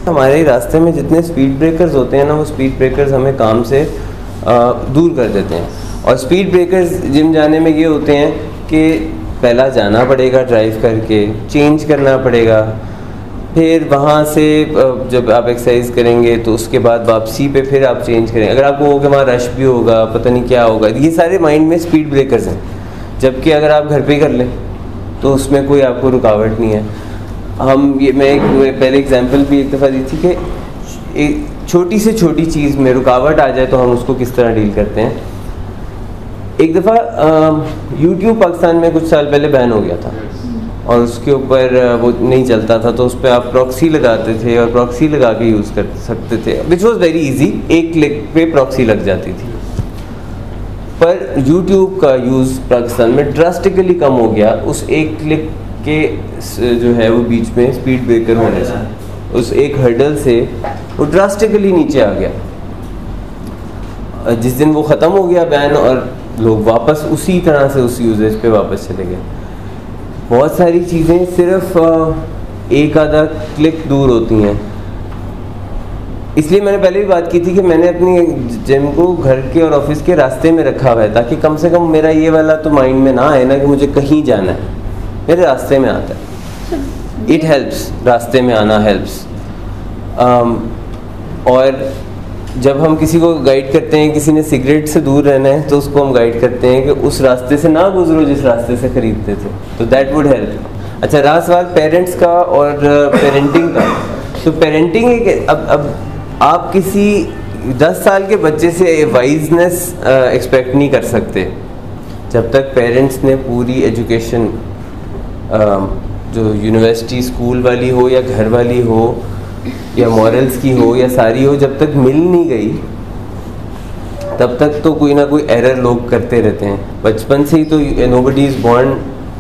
हमारे रास्ते में जितने स्पीड ब्रेकर्स होते हैं ना, वो स्पीड ब्रेकर्स हमें काम से दूर कर देते हैं। और स्पीड ब्रेकर्स जिम जाने में ये होते हैं कि पहला जाना पड़ेगा ड्राइव करके, चेंज करना पड़ेगा, फिर वहाँ से जब आप एक्सरसाइज करेंगे तो उसके बाद वापसी पे फिर आप चेंज करेंगे। अगर आपको हो कि वहाँ रश भी होगा, पता नहीं क्या होगा, ये सारे माइंड में स्पीड ब्रेकर्स हैं। जबकि अगर आप घर पे ही कर लें तो उसमें कोई आपको रुकावट नहीं है। मैं पहले एग्जांपल भी एक दफ़ा दी थी कि एक छोटी से छोटी चीज़ में रुकावट आ जाए तो हम उसको किस तरह डील करते हैं। एक दफ़ा YouTube पाकिस्तान में कुछ साल पहले बैन हो गया था और उसके ऊपर वो नहीं चलता था, तो उस पर आप प्रॉक्सी लगाते थे और प्रॉक्सी लगा के यूज़ कर सकते थे, विच वॉज वेरी इजी। एक क्लिक पे प्रॉक्सी लग जाती थी। पर YouTube का यूज़ पाकिस्तान में ड्रास्टिकली कम हो गया उस एक क्लिक के जो है वो बीच में स्पीड ब्रेकर होने से, उस एक हर्डल से वो ड्रास्टिकली नीचे आ गया। जिस दिन वो ख़त्म हो गया बैन और लोग वापस उसी तरह से उस यूजेज पे वापस चले गए। बहुत सारी चीज़ें सिर्फ एक आधा क्लिक दूर होती हैं। इसलिए मैंने पहले भी बात की थी कि मैंने अपनी जिम को घर के और ऑफिस के रास्ते में रखा हुआ है, ताकि कम से कम मेरा ये वाला तो माइंड में ना आए ना कि मुझे कहीं जाना है, मेरे रास्ते में आता है। इट हेल्प्स, रास्ते में आना हेल्प्स। और जब हम किसी को गाइड करते हैं, किसी ने सिगरेट से दूर रहना है तो उसको हम गाइड करते हैं कि उस रास्ते से ना गुजरो जिस रास्ते से ख़रीदते थे, तो दैट वुड हेल्प। अच्छा, रहा सवाल पेरेंट्स का और पेरेंटिंग का। तो पेरेंटिंग एक अब आप किसी 10 साल के बच्चे से वाइजनेस एक्सपेक्ट नहीं कर सकते जब तक पेरेंट्स ने पूरी एजुकेशन जो यूनिवर्सिटी स्कूल वाली हो या घर वाली हो या मॉरल्स की हो या सारी हो, जब तक मिल नहीं गई तब तक तो कोई ना कोई एरर लोग करते रहते हैं। बचपन से ही तो nobody is born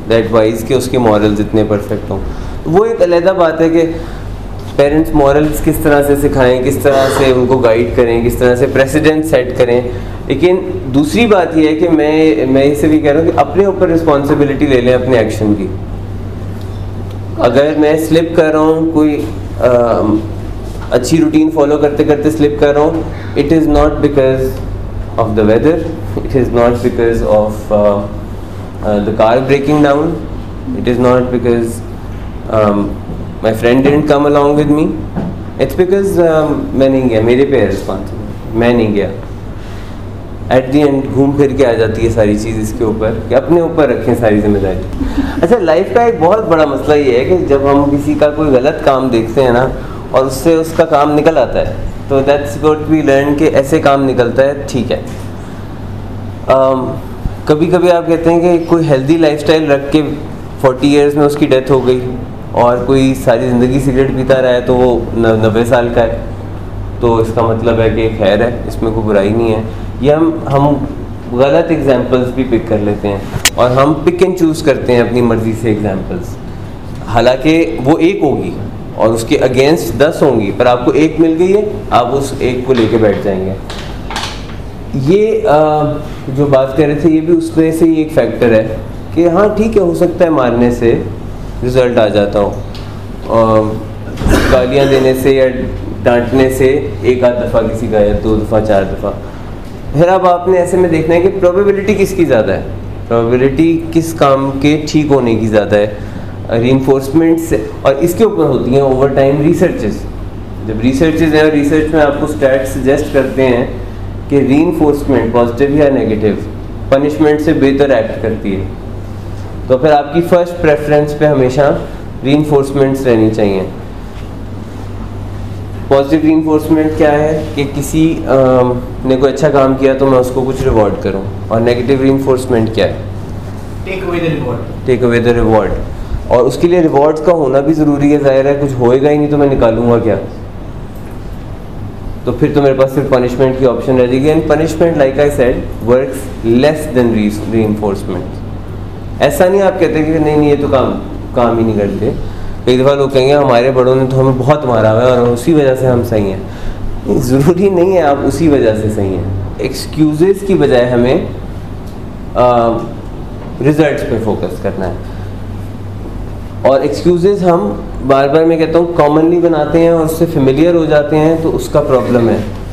that wise कि उसके मॉरल्स इतने परफेक्ट हों। वो एक अलग बात है कि पेरेंट्स मॉरल्स किस तरह से सिखाएं, किस तरह से उनको गाइड करें, किस तरह से प्रेसिडेंट सेट करें। लेकिन दूसरी बात यह है कि मैं इससे भी कह रहा हूँ कि अपने ऊपर रिस्पॉन्सिबिलिटी ले लें अपने एक्शन की। अगर मैं स्लिप कर रहा हूँ, कोई अच्छी रूटीन फॉलो करते करते स्लिप कर रहा हूँ, it is not because of the weather, it is not because of the car breaking down, it is not because my friend didn't come along with me, it's because मैं नहीं गया, मेरे पे है रिस्पॉन्सिबिलिटी, मैं नहीं गया। एट दी एंड घूम फिर के आ जाती है सारी चीज़ इसके ऊपर कि अपने ऊपर रखें सारी जिम्मेदारी। अच्छा, लाइफ का एक बहुत बड़ा मसला ये है कि जब हम किसी का कोई गलत काम देखते हैं ना और उससे उसका काम निकल आता है, तो दैट्स व्हाट वी लर्न कि ऐसे काम निकलता है, ठीक है। कभी कभी आप कहते हैं कि कोई हेल्दी लाइफस्टाइल रख के 40 इयर्स में उसकी डेथ हो गई और कोई सारी ज़िंदगी सिगरेट पीता रहा है तो वो 90 साल का है, तो इसका मतलब है कि खैर है, इसमें कोई बुराई नहीं है। ये हम गलत एग्जांपल्स भी पिक कर लेते हैं और हम पिक एंड चूज़ करते हैं अपनी मर्ज़ी से एग्जांपल्स, हालांकि वो एक होगी और उसके अगेंस्ट 10 होंगी, पर आपको एक मिल गई है, आप उस एक को लेके बैठ जाएंगे। ये जो बात कर रहे थे, ये भी उसमें से ही एक फैक्टर है कि हाँ ठीक है, हो सकता है मारने से रिज़ल्ट आ जाता हो, गालियाँ देने से या डांटने से एक आध दफ़ा किसी का या 2 दफ़ा 4 दफ़ा। फिर अब आपने ऐसे में देखना है कि प्रोबेबिलिटी किसकी ज़्यादा है, प्रोबेबिलिटी किस काम के ठीक होने की ज़्यादा है, रीइंफोर्समेंट से। और इसके ऊपर होती हैं ओवर टाइम रिसर्चेस। जब रिसर्चेस हैं और रिसर्च में आपको स्टैट्स सजेस्ट करते हैं कि रीइंफोर्समेंट पॉजिटिव या नेगेटिव पनिशमेंट से बेहतर एक्ट करती है, तो फिर आपकी फर्स्ट प्रेफरेंस पे हमेशा रीइंफोर्समेंट्स रहनी चाहिए। पॉजिटिव रीइंफोर्समेंट क्या है कि किसी ने कोई अच्छा काम किया तो मैं उसको कुछ रिवॉर्ड करूं, और नेगेटिव रीइंफोर्समेंट क्या है, take away the reward. Take away the reward. और उसके लिए रिवॉर्ड्स का होना भी ज़रूरी है, ज़ाहिर है कुछ होएगा ही नहीं तो मैं निकालूंगा क्या, तो फिर तो मेरे पास सिर्फ पनिशमेंट की ऑप्शन रह जाएगी। And punishment like I said works less than reinforcement. ऐसा नहीं आप कहते कि नहीं ये तो काम ही नहीं करते। कई दफ़ा लोग कहेंगे हमारे बड़ों ने तो हमें बहुत मारा हुआ है और उसी वजह से हम सही हैं। ज़रूरी नहीं है आप उसी वजह से सही हैं। एक्सक्यूज़ेस की बजाय हमें रिजल्ट्स पे फोकस करना है, और एक्सक्यूज़ेस हम बार बार मैं कहता हूँ कॉमनली बनाते हैं और उससे फेमिलियर हो जाते हैं तो उसका प्रॉब्लम है।